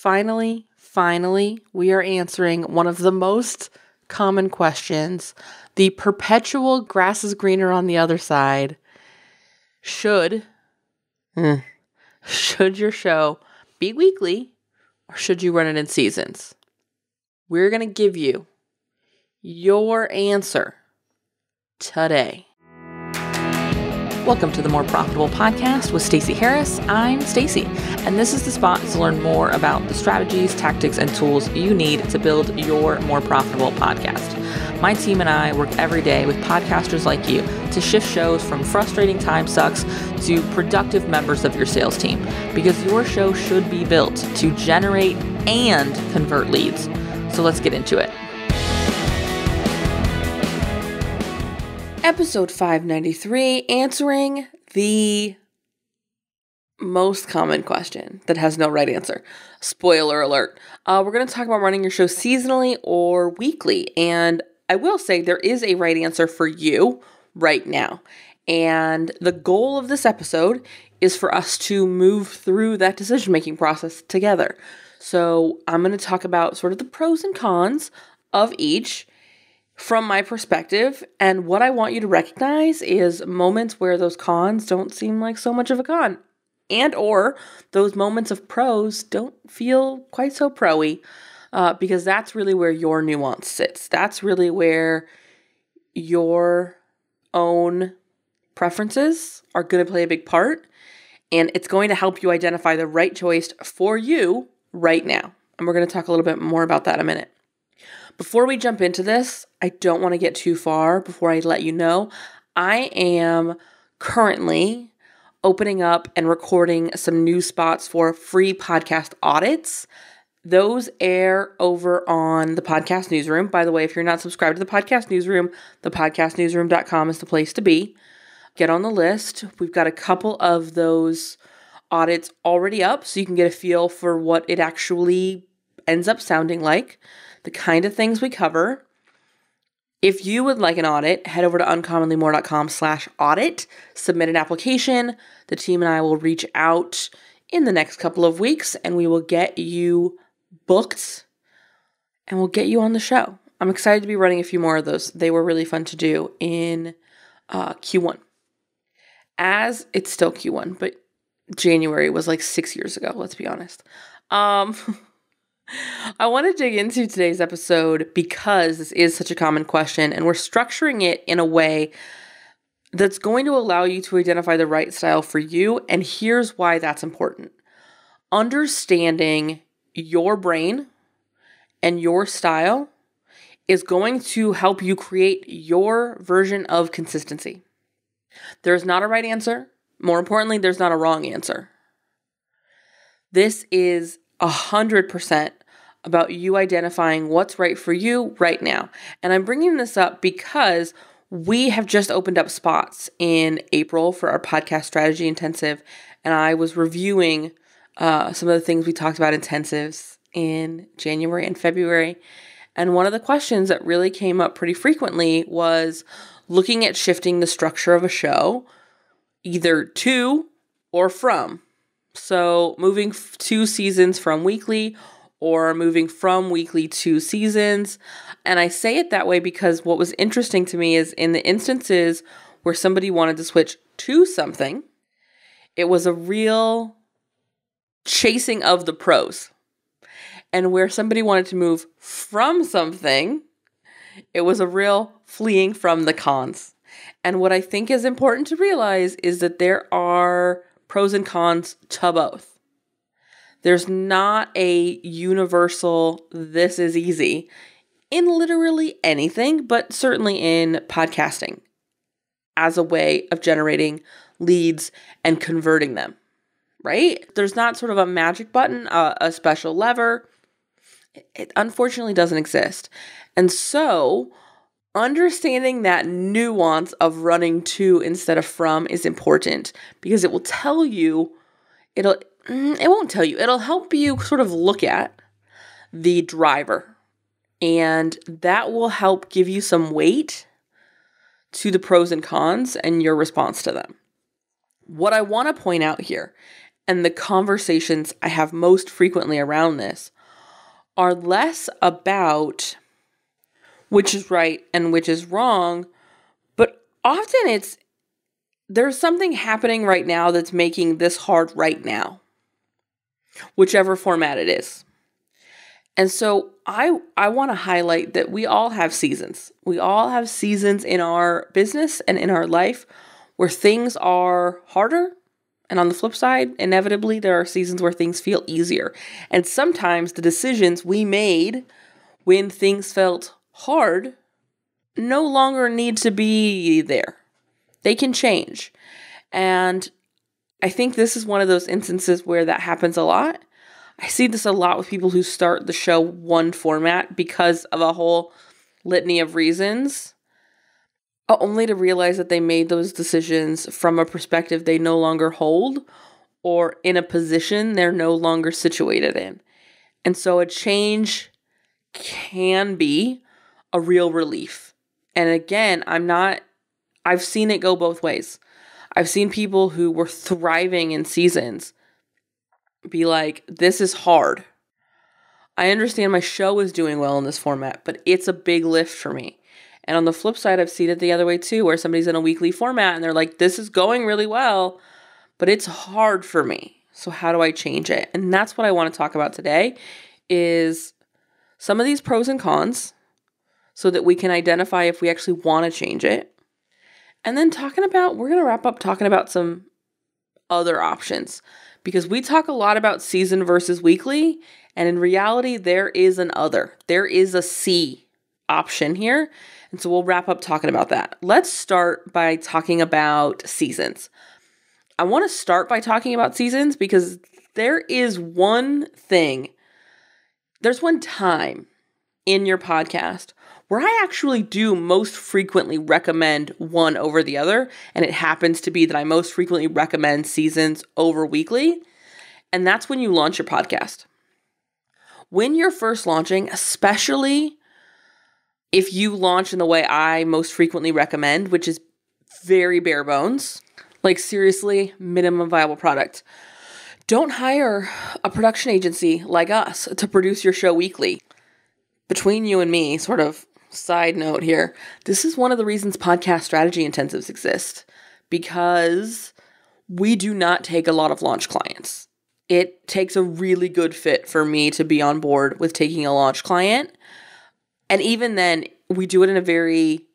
finally, we are answering one of the most common questions, the perpetual grass is greener on the other side. Should your show be weekly or should you run it in seasons? We're going to give you your answer today. Welcome to the More Profitable Podcast with Stacey Harris. I'm Stacey, and this is the spot to learn more about the strategies, tactics, and tools you need to build your more profitable podcast. My team and I work every day with podcasters like you to shift shows from frustrating time sucks to productive members of your sales team, because your show should be built to generate and convert leads. So let's get into it. Episode 593, answering the most common question that has no right answer. Spoiler alert. We're going to talk about running your show seasonally or weekly. And I will say there is a right answer for you right now. And the goal of this episode is for us to move through that decision-making process together. So I'm going to talk about sort of the pros and cons of each from my perspective, and what I want you to recognize is moments where those cons don't seem like so much of a con, and or those moments of pros don't feel quite so pro-y, because that's really where your nuance sits. That's really where your own preferences are going to play a big part, and it's going to help you identify the right choice for you right now. And we're going to talk a little bit more about that in a minute. Before we jump into this, I don't want to get too far before I let you know, I am currently opening up and recording some new spots for free podcast audits. Those air over on the Podcast Newsroom. By the way, if you're not subscribed to the Podcast Newsroom, thepodcastnewsroom.com is the place to be. Get on the list. We've got a couple of those audits already up, so you can get a feel for what it actually ends up sounding like, the kind of things we cover. If you would like an audit, head over to uncommonlymore.com/audit, submit an application. The team and I will reach out in the next couple of weeks and we will get you booked and we'll get you on the show. I'm excited to be running a few more of those. They were really fun to do in Q1. As it's still Q1, but January was like 6 years ago, let's be honest. I want to dig into today's episode because this is such a common question, and we're structuring it in a way that's going to allow you to identify the right style for you, and here's why that's important. Understanding your brain and your style is going to help you create your version of consistency. There's not a right answer. More importantly, there's not a wrong answer. This is 100% about you identifying what's right for you right now. And I'm bringing this up because we have just opened up spots in April for our podcast strategy intensive. And I was reviewing some of the things we talked about intensives in January and February. And one of the questions that really came up pretty frequently was looking at shifting the structure of a show either to or from. So moving 2 seasons from weekly or moving from weekly to seasons. And I say it that way because what was interesting to me is in the instances where somebody wanted to switch to something, it was a real chasing of the pros. And where somebody wanted to move from something, it was a real fleeing from the cons. And what I think is important to realize is that there are pros and cons to both. There's not a universal, this is easy in literally anything, but certainly in podcasting as a way of generating leads and converting them, right? There's not sort of a magic button, a special lever. It unfortunately doesn't exist. And so understanding that nuance of running to instead of from is important because it will tell you, it won't tell you, it'll help you sort of look at the driver, and that will help give you some weight to the pros and cons and your response to them. What I want to point out here, and the conversations I have most frequently around this are less about which is right and which is wrong, but often there's something happening right now that's making this hard right now, whichever format it is. And so I want to highlight that we all have seasons. We all have seasons in our business and in our life where things are harder. And on the flip side, inevitably, there are seasons where things feel easier. And sometimes the decisions we made when things felt hard no longer need to be there. They can change. And I think this is one of those instances where that happens a lot. I see this a lot with people who start the show one format because of a whole litany of reasons, only to realize that they made those decisions from a perspective they no longer hold or in a position they're no longer situated in. And so a change can be a real relief. And again, I've seen it go both ways. I've seen people who were thriving in seasons be like, this is hard. I understand my show is doing well in this format, but it's a big lift for me. And on the flip side, I've seen it the other way too, where somebody's in a weekly format and they're like, this is going really well, but it's hard for me. So how do I change it? And that's what I want to talk about today is some of these pros and cons so that we can identify if we actually want to change it. And then we're going to wrap up talking about some other options. Because we talk a lot about season versus weekly, and in reality, there is an other. There is a C option here, and so we'll wrap up talking about that. Let's start by talking about seasons. I want to start by talking about seasons because there's one time in your podcast where I actually do most frequently recommend one over the other, and it happens to be that I most frequently recommend seasons over weekly, and that's when you launch your podcast. When you're first launching, especially if you launch in the way I most frequently recommend, which is very bare bones, like seriously, minimum viable product. Don't hire a production agency like us to produce your show weekly. Between you and me, sort of side note here, this is one of the reasons podcast strategy intensives exist, because we do not take a lot of launch clients. It takes a really good fit for me to be on board with taking a launch client. And even then, we do it in a very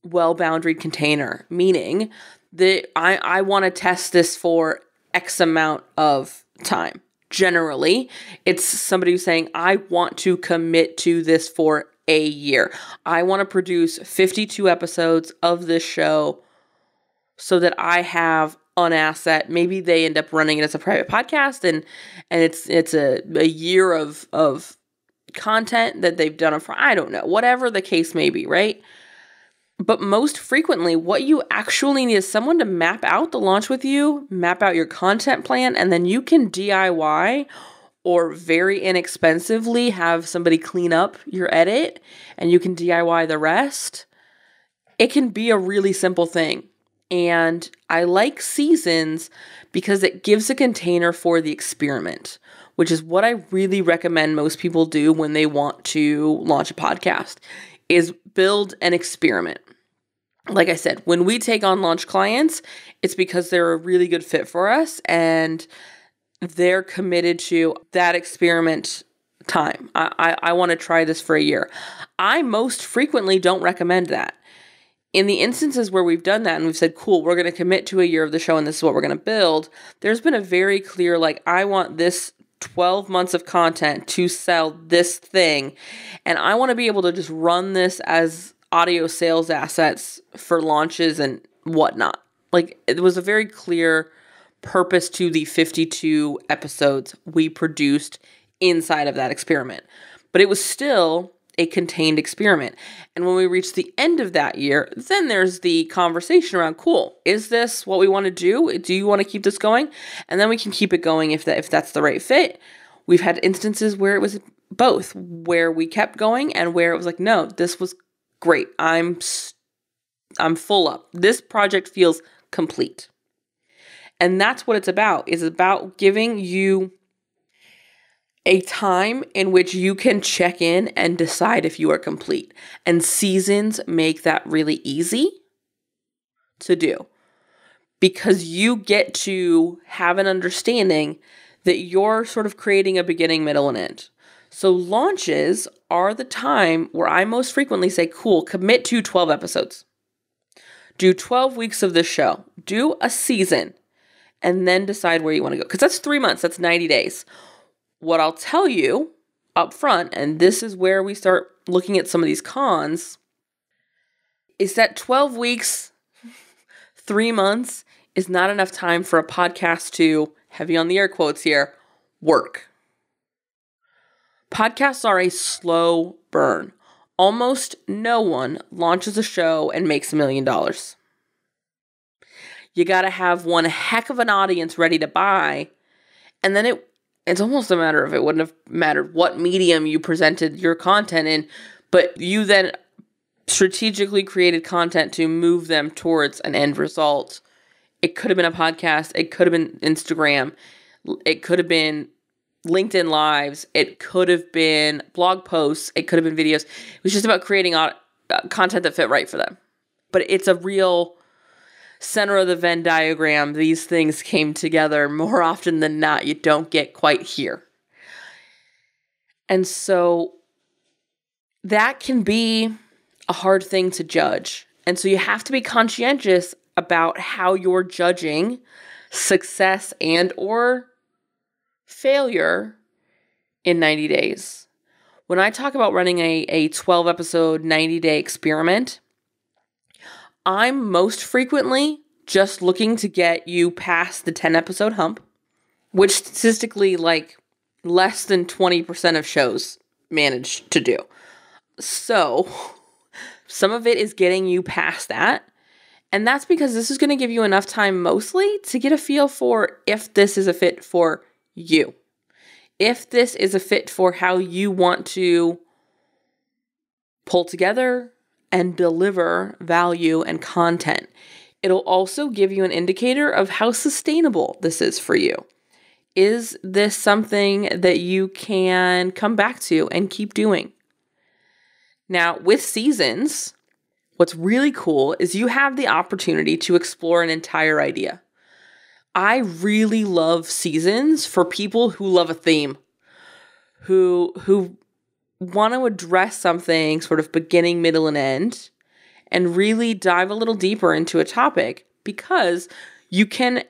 well-boundaried container, meaning that I want to test this for X amount of time. Generally, it's somebody who's saying, I want to commit to this for a year. I want to produce 52 episodes of this show so that I have an asset. Maybe they end up running it as a private podcast and it's a year of content that they've done for, I don't know, whatever the case may be, right? But most frequently, what you actually need is someone to map out the launch with you, map out your content plan, and then you can DIY or very inexpensively have somebody clean up your edit and you can DIY the rest. It can be a really simple thing. And I like seasons because it gives a container for the experiment, which is what I really recommend most people do when they want to launch a podcast, is build an experiment. Like I said, when we take on launch clients, it's because they're a really good fit for us and they're committed to that experiment time. I want to try this for a year. I most frequently don't recommend that. In the instances where we've done that and we've said, cool, we're going to commit to a year of the show and this is what we're going to build, there's been a very clear, I want this 12 months of content to sell this thing. And I want to be able to just run this as audio sales assets for launches and whatnot. It was a very clear purpose to the 52 episodes we produced inside of that experiment. But it was still a contained experiment. And when we reach the end of that year, then there's the conversation around, cool, is this what we want to do? Do you want to keep this going? And then we can keep it going if that's the right fit. We've had instances where it was both, where we kept going and where it was like, no, this was great. I'm full up. This project feels complete. And that's what it's about. It's about giving you a time in which you can check in and decide if you are complete. And seasons make that really easy to do because you get to have an understanding that you're sort of creating a beginning, middle, and end. So launches are the time where I most frequently say, cool, commit to 12 episodes. Do 12 weeks of this show. Do a season. And then decide where you want to go. Because that's 3 months. That's 90 days. What I'll tell you up front, and this is where we start looking at some of these cons, is that 12 weeks, 3 months is not enough time for a podcast to, heavy on the air quotes here, work. Podcasts are a slow burn. Almost no one launches a show and makes $1 million. You got to have one heck of an audience ready to buy. And then it's almost a matter of, it wouldn't have mattered what medium you presented your content in, but you then strategically created content to move them towards an end result. It could have been a podcast. It could have been Instagram. It could have been LinkedIn Lives. It could have been blog posts. It could have been videos. It was just about creating content that fit right for them. But it's a real center of the Venn diagram. These things came together more often than not. You don't get quite here. And so that can be a hard thing to judge. And so you have to be conscientious about how you're judging success and or failure in 90 days. When I talk about running a 12 episode 90-day experiment, I'm most frequently just looking to get you past the 10 episode hump, which statistically like less than 20% of shows manage to do. So some of it is getting you past that. And that's because this is going to give you enough time mostly to get a feel for if this is a fit for you. If this is a fit for how you want to pull together and deliver value and content. It'll also give you an indicator of how sustainable this is for you. Is this something that you can come back to and keep doing? Now, with seasons, what's really cool is you have the opportunity to explore an entire idea. I really love seasons for people who love a theme, who want to address something sort of beginning, middle, and end, and really dive a little deeper into a topic because you can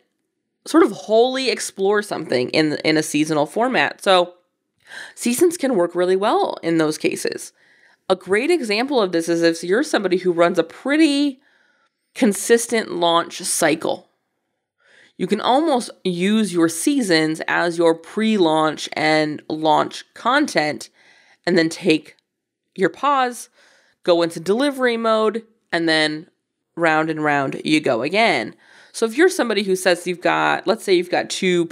sort of wholly explore something in a seasonal format. So seasons can work really well in those cases. A great example of this is if you're somebody who runs a pretty consistent launch cycle. You can almost use your seasons as your pre-launch and launch content, and then take your pause, go into delivery mode, and then round and round you go again. So if you're somebody who says let's say you've got two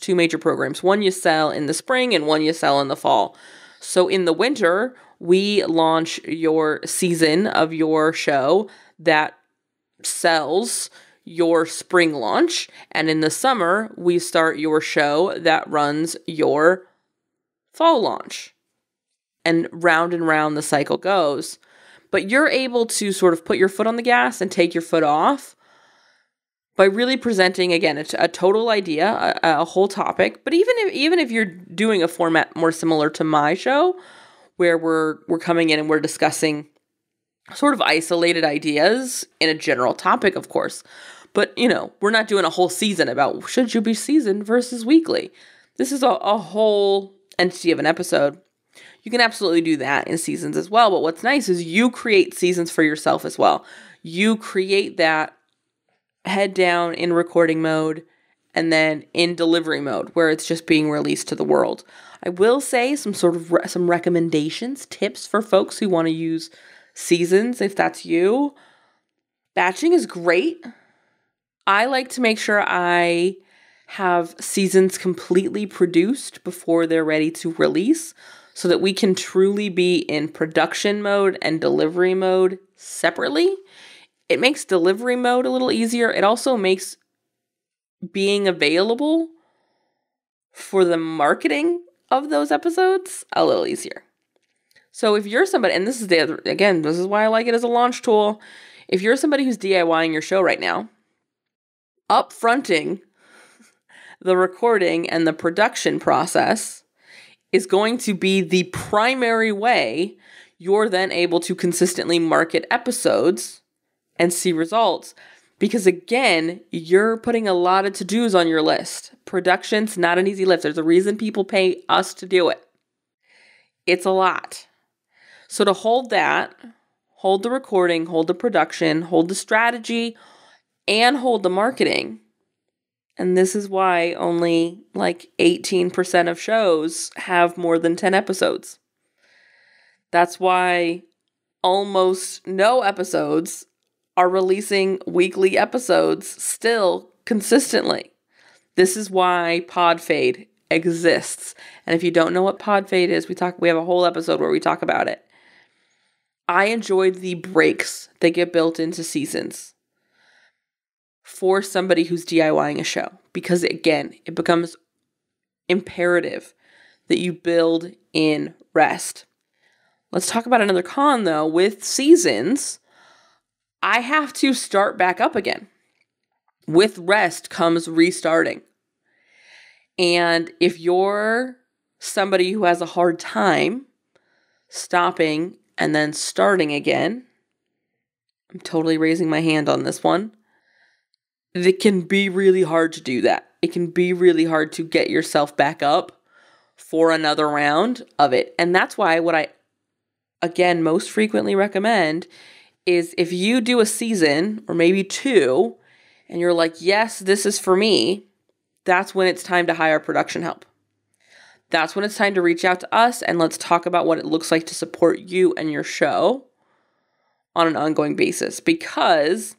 major programs, one you sell in the spring and one you sell in the fall. So in the winter, we launch your season of your show that sells your spring launch. And in the summer, we start your show that runs your fall launch. And round the cycle goes. But you're able to sort of put your foot on the gas and take your foot off by really presenting, again, a total idea, a whole topic. But even if you're doing a format more similar to my show, where we're coming in and we're discussing sort of isolated ideas in a general topic, of course. But, we're not doing a whole season about should you be season versus weekly. This is a whole entity of an episode. You can absolutely do that in seasons as well. But what's nice is you create seasons for yourself as well. You create that head down in recording mode and then in delivery mode where it's just being released to the world. I will say some recommendations, tips for folks who want to use seasons if that's you. Batching is great. I like to make sure I have seasons completely produced before they're ready to release so that we can truly be in production mode and delivery mode separately. It makes delivery mode a little easier. It also makes being available for the marketing of those episodes a little easier. So if you're somebody, and this is this is why I like it as a launch tool. If you're somebody who's DIYing your show right now, upfronting the recording and the production process is going to be the primary way you're then able to consistently market episodes and see results. Because again, you're putting a lot of to-dos on your list. Production's not an easy lift. There's a reason people pay us to do it. It's a lot. So to hold that, hold the recording, hold the production, hold the strategy, and hold the marketing. And this is why only like 18% of shows have more than 10 episodes. That's why almost no episodes are releasing weekly episodes still consistently. This is why pod fade exists. And if you don't know what pod fade is, we have a whole episode where we talk about it. I enjoyed the breaks that get built into seasons for somebody who's DIYing a show, because again, it becomes imperative that you build in rest. Let's talk about another con though. With seasons, I have to start back up again. With rest comes restarting. And if you're somebody who has a hard time stopping and then starting again, I'm totally raising my hand on this one. It can be really hard to do that. It can be really hard to get yourself back up for another round of it. And that's why what I, again, most frequently recommend is if you do a season or maybe two and you're like, yes, this is for me, that's when it's time to hire production help. That's when it's time to reach out to us and let's talk about what it looks like to support you and your show on an ongoing basis, because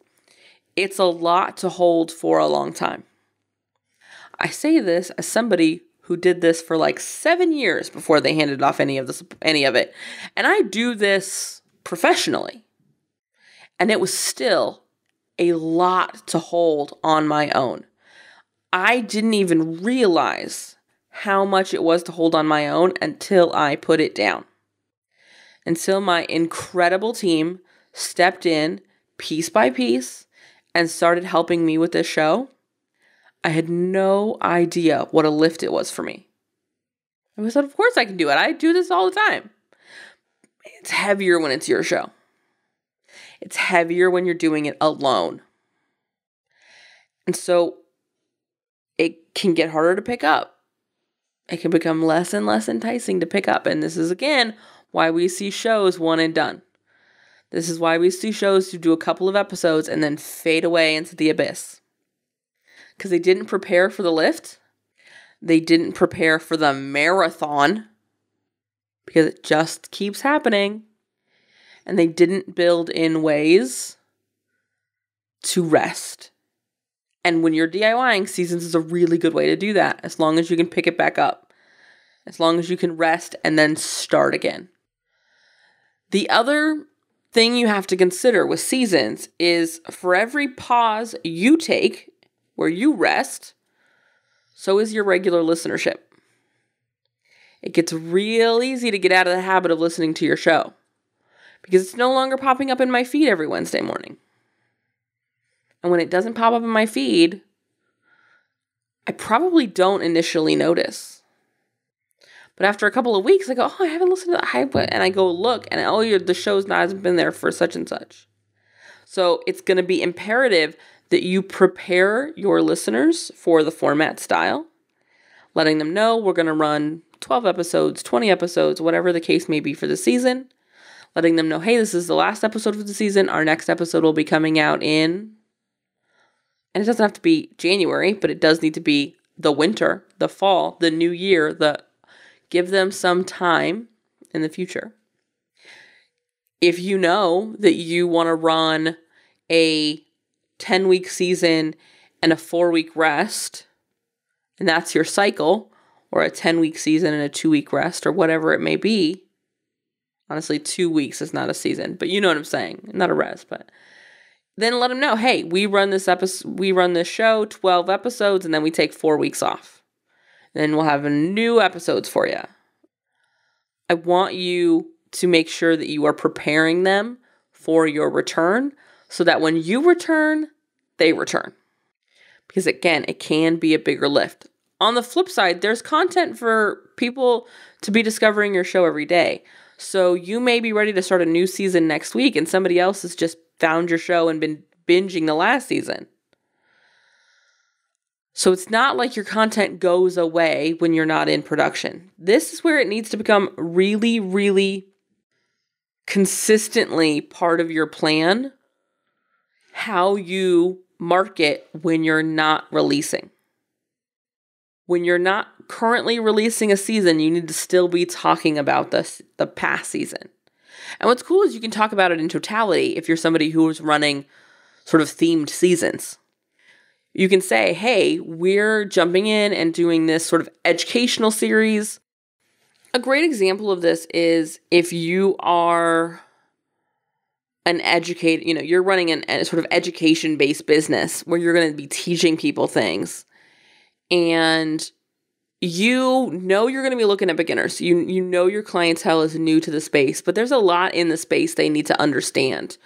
it's a lot to hold for a long time. I say this as somebody who did this for like 7 years before they handed off any of it. And I do this professionally. And it was still a lot to hold on my own. I didn't even realize how much it was to hold on my own until I put it down. Until my incredible team stepped in piece by piece and started helping me with this show. I had no idea what a lift it was for me. I said, of course I can do it. I do this all the time. It's heavier when it's your show. It's heavier when you're doing it alone. And so it can get harder to pick up. It can become less and less enticing to pick up. And this is, again, why we see shows one and done. This is why we see shows who do a couple of episodes and then fade away into the abyss. Because they didn't prepare for the lift. They didn't prepare for the marathon. Because it just keeps happening. And they didn't build in ways to rest. And when you're DIYing, seasons is a really good way to do that. As long as you can pick it back up. As long as you can rest and then start again. The other thing you have to consider with seasons is for every pause you take where you rest, so is your regular listenership. It gets real easy to get out of the habit of listening to your show because it's no longer popping up in my feed every Wednesday morning. And when it doesn't pop up in my feed, I probably don't initially notice. But after a couple of weeks, I go, I haven't listened to that hype. And I go look, and the show's not hasn't been there for such and such. So it's going to be imperative that you prepare your listeners for the format style, letting them know we're going to run 12 episodes, 20 episodes, whatever the case may be for the season. Letting them know, hey, this is the last episode of the season. Our next episode will be coming out in, and it doesn't have to be January, but it does need to be the winter, the fall, the new year, give them some time in the future. If you know that you want to run a 10-week season and a 4-week rest, and that's your cycle, or a 10-week season and a 2-week rest, or whatever it may be. Honestly, 2 weeks is not a season, but you know what I'm saying. Not a rest, but then let them know, hey, we run this show 12 episodes, and then we take 4 weeks off. Then we'll have new episodes for you. I want you to make sure that you are preparing them for your return so that when you return, they return. Because again, it can be a bigger lift. On the flip side, there's content for people to be discovering your show every day. So you may be ready to start a new season next week and somebody else has just found your show and been binging the last season. So it's not like your content goes away when you're not in production. This is where it needs to become really, really consistently part of your plan, how you market when you're not releasing. When you're not currently releasing a season, you need to still be talking about the past season. And what's cool is you can talk about it in totality if you're somebody who is running sort of themed seasons. You can say, hey, we're jumping in and doing this sort of educational series. A great example of this is if you are an educator, you're running a sort of education-based business where you're going to be teaching people things. And you're going to be looking at beginners. You know your clientele is new to the space, but there's a lot in the space they need to understand.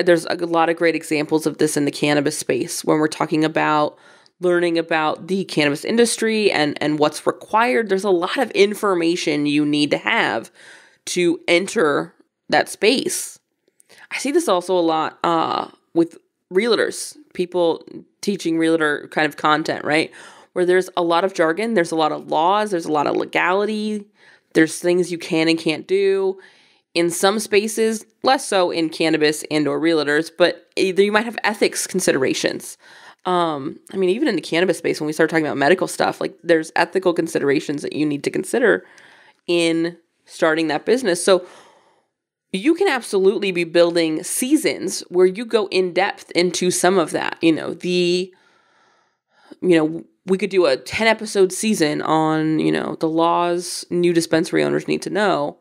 There's a lot of great examples of this in the cannabis space when we're talking about learning about the cannabis industry and what's required. There's a lot of information you need to have to enter that space. I see this also a lot with realtors, people teaching realtor kind of content, right? Where there's a lot of jargon, there's a lot of laws, there's a lot of legality, there's things you can and can't do. In some spaces, less so in cannabis and or realtors, but you might have ethics considerations. Even in the cannabis space, when we start talking about medical stuff, like there's ethical considerations that you need to consider in starting that business. So you can absolutely be building seasons where you go in depth into some of that. We could do a 10 episode season on, the laws new dispensary owners need to know.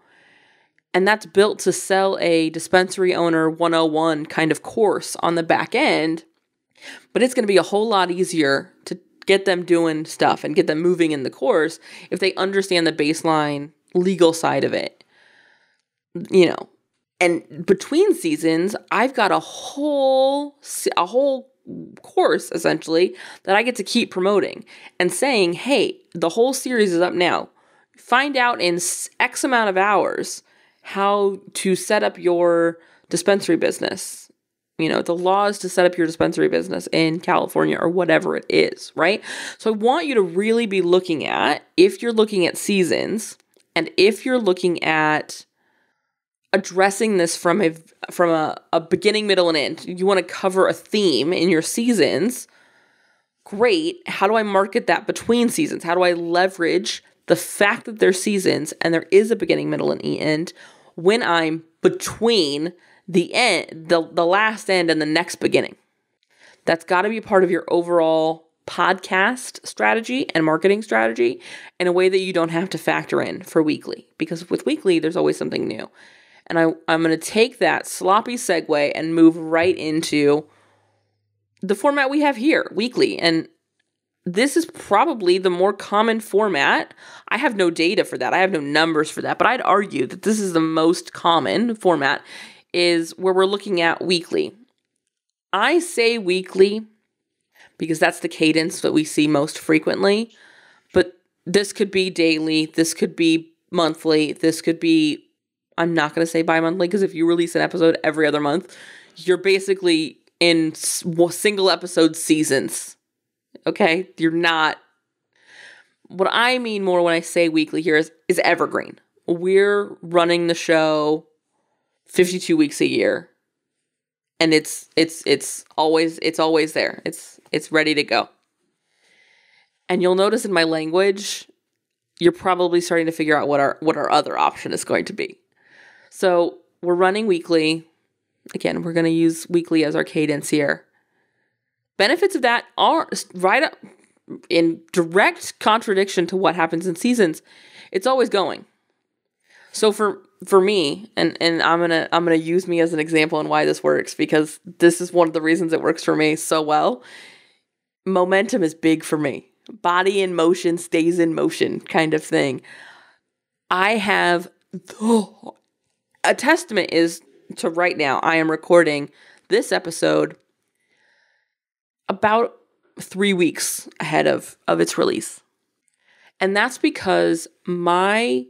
And that's built to sell a dispensary owner 101 kind of course on the back end. But it's going to be a whole lot easier to get them doing stuff and get them moving in the course if they understand the baseline legal side of it. And between seasons, I've got a whole course essentially that I get to keep promoting and saying, hey, the whole series is up now. Find out in X amount of hours how to set up your dispensary business, the laws to set up your dispensary business in California or whatever it is, right? So I want you to really be looking at, if you're looking at seasons and if you're looking at addressing this from a beginning, middle, and end, you want to cover a theme in your seasons, great. How do I market that between seasons? How do I leverage the fact that there's seasons and there is a beginning, middle, and end when I'm between the end, the last end and the next beginning? That's got to be a part of your overall podcast strategy and marketing strategy in a way that you don't have to factor in for weekly, because with weekly, there's always something new. And I'm going to take that sloppy segue and move right into the format we have here, weekly. And this is probably the more common format. I have no data for that. I have no numbers for that. But I'd argue that this is the most common format, is where we're looking at weekly. I say weekly because that's the cadence that we see most frequently. But this could be daily. This could be monthly. This could be, I'm not going to say bi-monthly, because if you release an episode every other month, you're basically in single episode seasons. Okay? You're not. What I mean more when I say weekly here is evergreen. We're running the show 52 weeks a year. And it's always there. It's ready to go. And you'll notice in my language, you're probably starting to figure out what our other option is going to be. So we're running weekly. Again, we're going to use weekly as our cadence here. Benefits of that are right up in direct contradiction to what happens in seasons. It's always going. So for me, and I'm gonna use me as an example and why this works, because this is one of the reasons it works for me so well. Momentum is big for me. Body in motion stays in motion kind of thing. I have a testament is to right now. I am recording this episode about 3 weeks ahead of its release. And that's because my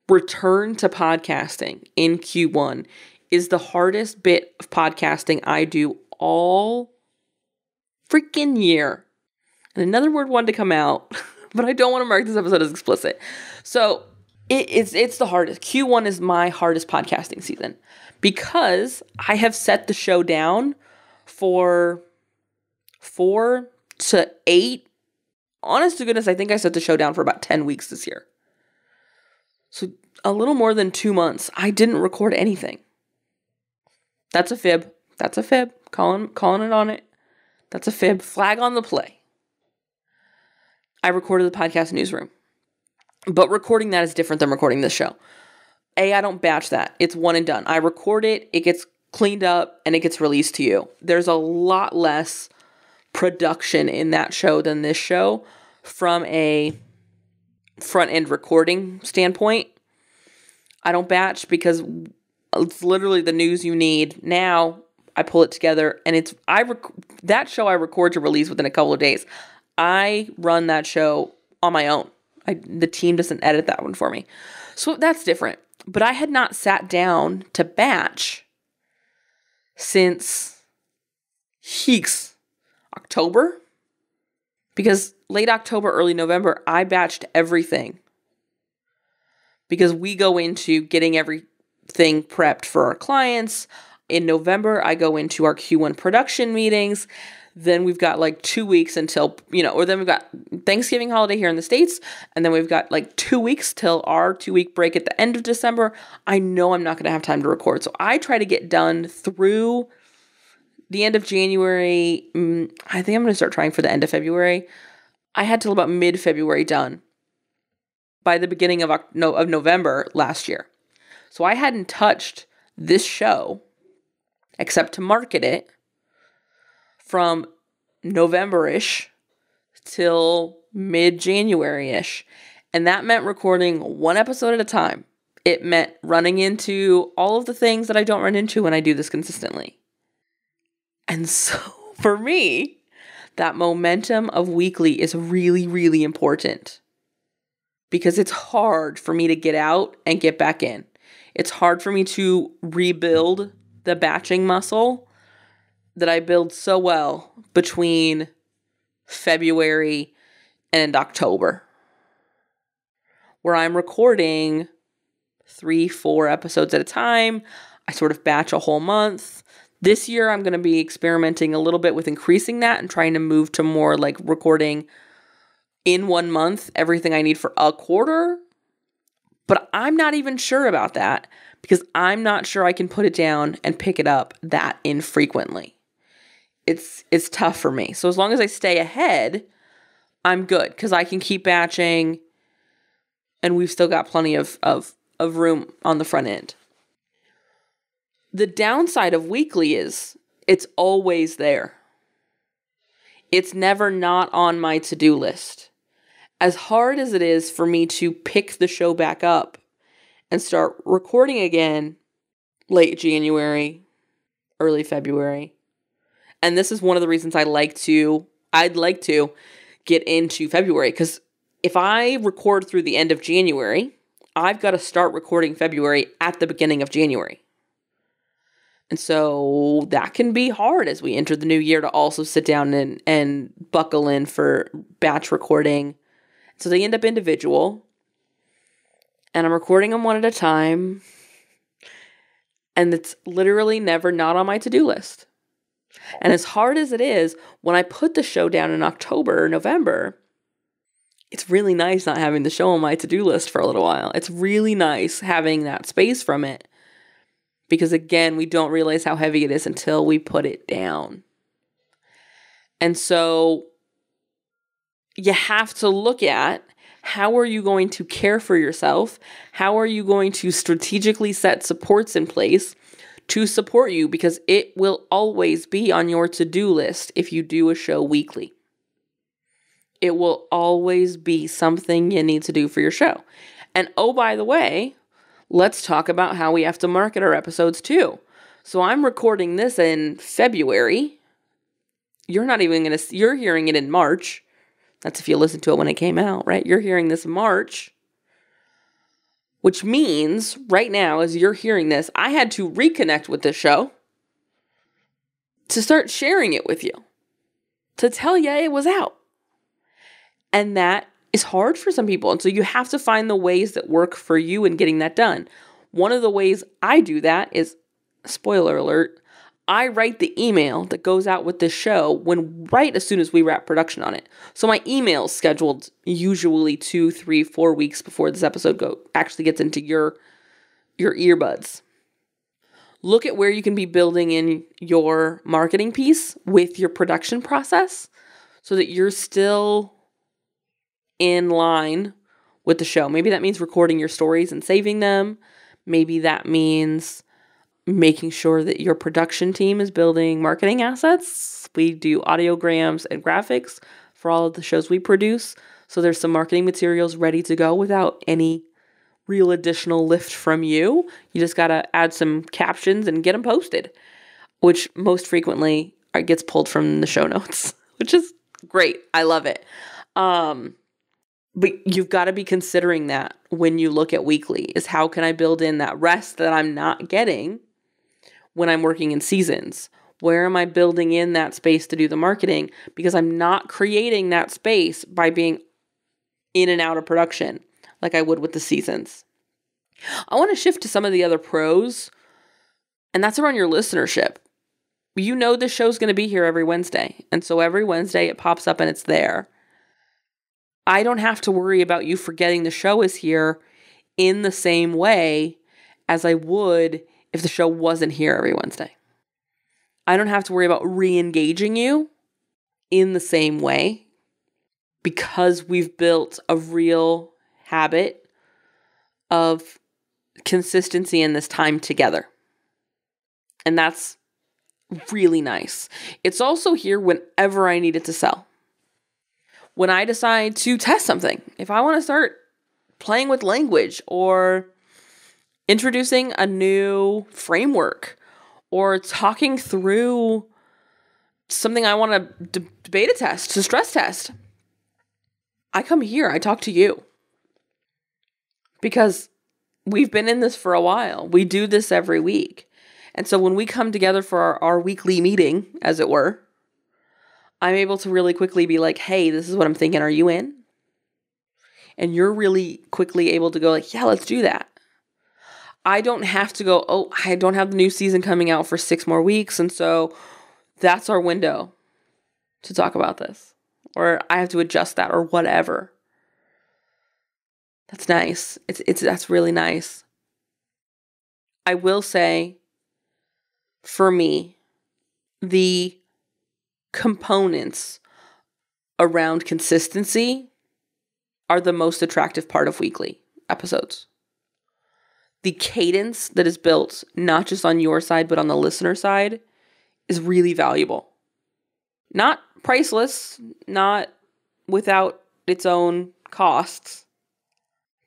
return to podcasting in Q1 is the hardest bit of podcasting I do all freaking year. And another word wanted to come out, but I don't want to mark this episode as explicit. So it's the hardest. Q1 is my hardest podcasting season because I have set the show down for 4 to 8. Honest to goodness, I think I set the show down for about 10 weeks this year. So a little more than 2 months, I didn't record anything. That's a fib. That's a fib. Calling it on it. That's a fib. Flag on the play. I recorded the podcast newsroom. But recording that is different than recording this show. I don't batch that. It's one and done. I record it, it gets cleaned up, and it gets released to you. There's a lot less production in that show than this show from a front-end recording standpoint. I don't batch because it's literally the news you need. Now, I pull it together, and that show I record to release within a couple of days. I run that show on my own. The team doesn't edit that one for me. So that's different. But I had not sat down to batch since October. Because late October, early November, I batched everything. Because we go into getting everything prepped for our clients. In November, I go into our Q1 production meetings. Then we've got like 2 weeks until, or then we've got Thanksgiving holiday here in the States. And then we've got like 2 weeks till our 2-week break at the end of December. I know I'm not going to have time to record. So I try to get done through the end of January. I think I'm going to start trying for the end of February. I had till about mid-February done by the beginning of November last year. So I hadn't touched this show except to market it from November-ish till mid-January-ish. And that meant recording one episode at a time. It meant running into all of the things that I don't run into when I do this consistently. And so for me, that momentum of weekly is really, really important. Because it's hard for me to get out and get back in. It's hard for me to rebuild the batching muscle that I build so well between February and October, where I'm recording 3-4 episodes at a time. I sort of batch a whole month. This year, I'm going to be experimenting a little bit with increasing that and trying to move to more like recording in 1 month everything I need for a quarter. But I'm not even sure about that because I'm not sure I can put it down and pick it up that infrequently. It's tough for me. So as long as I stay ahead, I'm good because I can keep batching and we've still got plenty of room on the front end. The downside of weekly is it's always there. It's never not on my to-do list. As hard as it is for me to pick the show back up and start recording again late January, early February. And this is one of the reasons I'd like to get into February. Because if I record through the end of January, I've got to start recording February at the beginning of January. And so that can be hard as we enter the new year to also sit down and buckle in for batch recording. So they end up individual. And I'm recording them one at a time. And it's literally never not on my to-do list. And as hard as it is, when I put the show down in October or November, it's really nice not having the show on my to-do list for a little while. It's really nice having that space from it. Because again, we don't realize how heavy it is until we put it down. And so you have to look at How are you going to care for yourself? How are you going to strategically set supports in place to support you? Because it will always be on your to-do list if you do a show weekly. It will always be something you need to do for your show. And oh, by the way, let's talk about how we have to market our episodes too. So I'm recording this in February. You're hearing it in March. That's if you listen to it when it came out, right? You're hearing this in March, which means right now, as you're hearing this, I had to reconnect with this show to start sharing it with you, to tell you it was out. And that is hard for some people. And so you have to find the ways that work for you in getting that done. One of the ways I do that is, spoiler alert, I write the email that goes out with this show right as soon as we wrap production on it. So my email's scheduled usually 2, 3, 4 weeks before this episode actually gets into your earbuds. Look at where you can be building in your marketing piece with your production process so that you're still in line with the show. Maybe that means recording your stories and saving them. Maybe that means making sure that your production team is building marketing assets. We do audiograms and graphics for all of the shows we produce. So there's some marketing materials ready to go without any real additional lift from you. You just got to add some captions and get them posted, which most frequently gets pulled from the show notes, which is great. I love it. But you've got to be considering that when you look at weekly, is how can I build in that rest that I'm not getting when I'm working in seasons? Where am I building in that space to do the marketing? Because I'm not creating that space by being in and out of production like I would with the seasons. I want to shift to some of the other pros, and that's around your listenership. You know this show's going to be here every Wednesday, and so every Wednesday it pops up and it's there. I don't have to worry about you forgetting the show is here in the same way as I would if the show wasn't here every Wednesday. I don't have to worry about re-engaging you in the same way because we've built a real habit of consistency in this time together. And that's really nice. It's also here whenever I need it to sell. When I decide to test something, if I want to start playing with language or introducing a new framework or talking through something I want to beta test, to stress test, I come here, I talk to you. Because we've been in this for a while. We do this every week. And so when we come together for our weekly meeting, as it were, I'm able to really quickly be like, hey, this is what I'm thinking. Are you in? And you're really quickly able to go like, yeah, let's do that. I don't have to go, oh, I don't have the new season coming out for 6 more weeks. And so that's our window to talk about this. Or I have to adjust that or whatever. That's nice. That's really nice. I will say, for me, the components around consistency are the most attractive part of weekly episodes. The cadence that is built, not just on your side, but on the listener side, is really valuable. Not priceless, not without its own costs,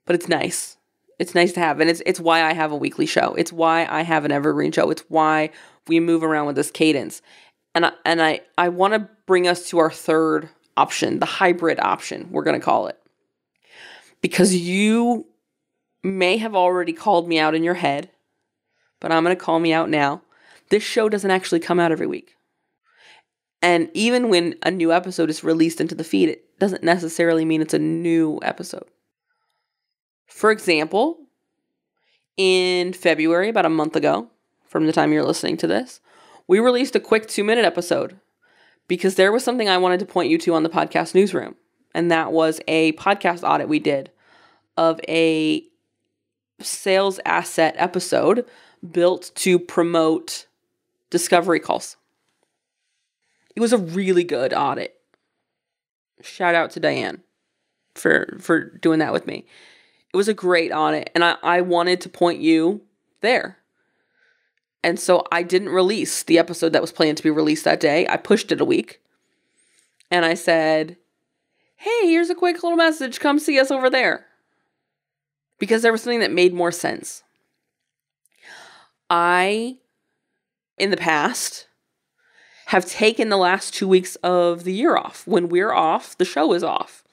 but it's nice. It's nice to have. And it's why I have a weekly show. It's why I have an evergreen show. It's why we move around with this cadence. And I want to bring us to our third option, the hybrid option, we're going to call it. Because you may have already called me out in your head, but I'm going to call me out now. This show doesn't actually come out every week. And even when a new episode is released into the feed, it doesn't necessarily mean it's a new episode. For example, in February, about a month ago, from the time you're listening to this, we released a quick 2-minute episode because there was something I wanted to point you to on the podcast newsroom. And that was a podcast audit we did of a sales asset episode built to promote discovery calls. It was a really good audit. Shout out to Diane. for doing that with me. It was a great audit, and I wanted to point you there. And so I didn't release the episode that was planned to be released that day. I pushed it a week. And I said, hey, here's a quick little message. Come see us over there. Because there was something that made more sense. I, in the past, have taken the last 2 weeks of the year off. When we're off, the show is off.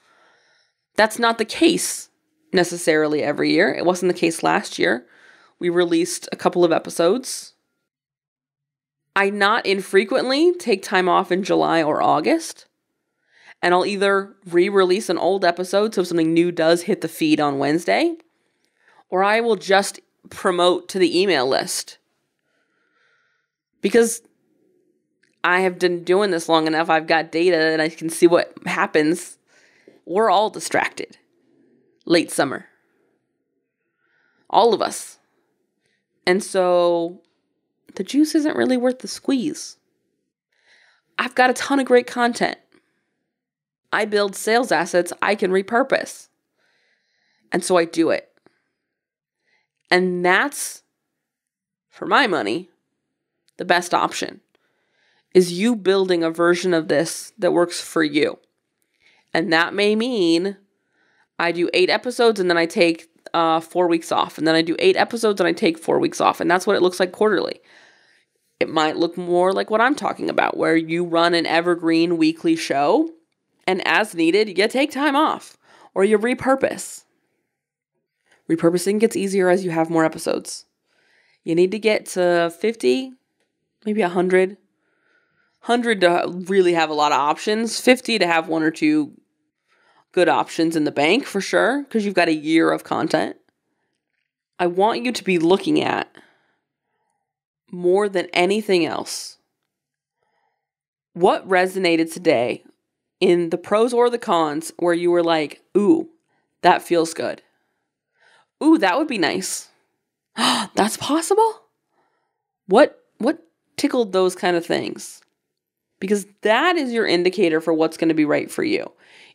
That's not the case necessarily every year. It wasn't the case last year. We released a couple of episodes. I not infrequently take time off in July or August, and I'll either re-release an old episode so if something new does hit the feed on Wednesday, or I will just promote to the email list. Because I have been doing this long enough, I've got data and I can see what happens. We're all distracted. Late summer. All of us. And so the juice isn't really worth the squeeze. I've got a ton of great content. I build sales assets I can repurpose. And so I do it. And that's, for my money, the best option. Is you building a version of this that works for you. And that may mean I do 8 episodes and then I take 4 weeks off. And then I do 8 episodes and I take 4 weeks off. And that's what it looks like quarterly. It might look more like what I'm talking about, where you run an evergreen weekly show, and as needed, you take time off, or you repurpose. Repurposing gets easier as you have more episodes. You need to get to 50, maybe 100. 100 to really have a lot of options. 50 to have 1 or 2 good options in the bank for sure, because you've got a year of content. I want you to be looking at, more than anything else, what resonated today in the pros or the cons where you were like, ooh, that feels good. Ooh, that would be nice. That's possible? What tickled those kind of things? Because that is your indicator for what's going to be right for you.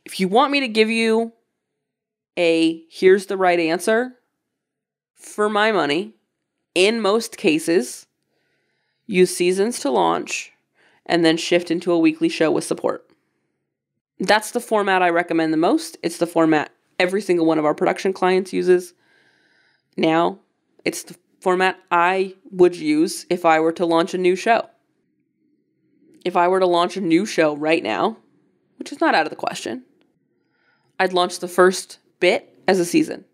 If you want me to give you here's the right answer, for my money, in most cases, use seasons to launch and then shift into a weekly show with support. That's the format I recommend the most. It's the format every single one of our production clients uses. Now, it's the format I would use if I were to launch a new show. If I were to launch a new show right now, which is not out of the question, I'd launch the first bit as a season.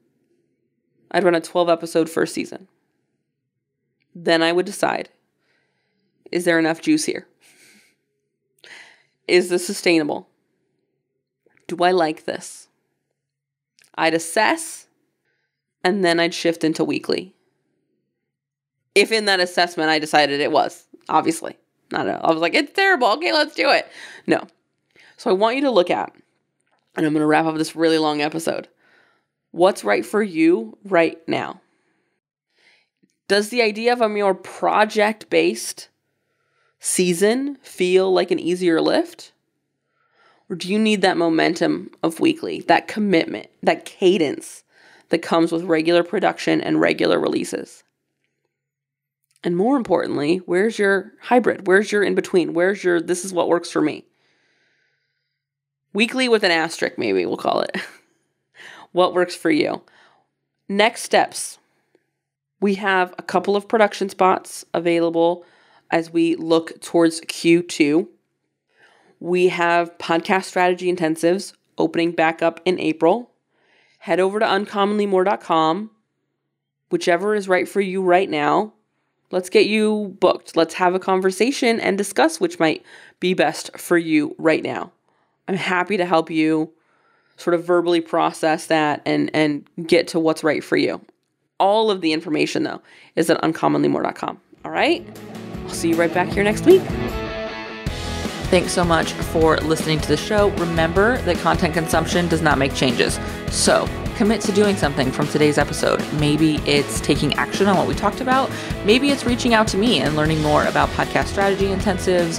I'd run a 12-episode first season. Then I would decide, is there enough juice here? Is this sustainable? Do I like this? I'd assess, and then I'd shift into weekly. If in that assessment I decided it was, obviously. I was like, it's terrible. Okay, let's do it. No. So I want you to look at, and I'm going to wrap up this really long episode, what's right for you right now. Does the idea of a more project-based season feel like an easier lift? Or do you need that momentum of weekly, that commitment, that cadence that comes with regular production and regular releases? And more importantly, where's your hybrid? Where's your in-between? Where's your, this is what works for me? Weekly with an asterisk, maybe we'll call it. What works for you? Next steps. We have a couple of production spots available as we look towards Q2. We have podcast strategy intensives opening back up in April. Head over to uncommonlymore.com. Whichever is right for you right now. Let's get you booked. Let's have a conversation and discuss which might be best for you right now. I'm happy to help you sort of verbally process that and get to what's right for you. All of the information, though, is at uncommonlymore.com. All right? I'll see you right back here next week. Thanks so much for listening to the show. Remember that content consumption does not make changes. So commit to doing something from today's episode. Maybe it's taking action on what we talked about. Maybe it's reaching out to me and learning more about podcast strategy intensives,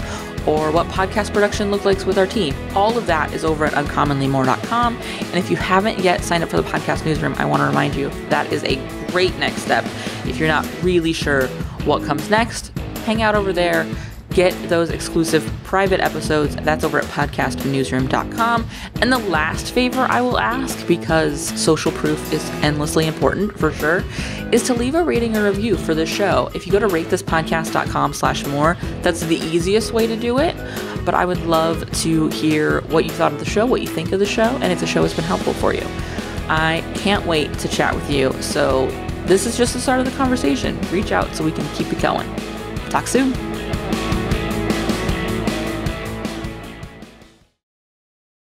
or what podcast production looks like with our team. All of that is over at uncommonlymore.com. And if you haven't yet signed up for the podcast newsroom, I want to remind you that is a great next step. If you're not really sure what comes next, hang out over there. Get those exclusive private episodes. That's over at podcastnewsroom.com. And the last favor I will ask, because social proof is endlessly important for sure, is to leave a rating or review for the show. If you go to ratethispodcast.com/more, that's the easiest way to do it. But I would love to hear what you thought of the show, what you think of the show, and if the show has been helpful for you. I can't wait to chat with you. So this is just the start of the conversation. Reach out so we can keep it going. Talk soon.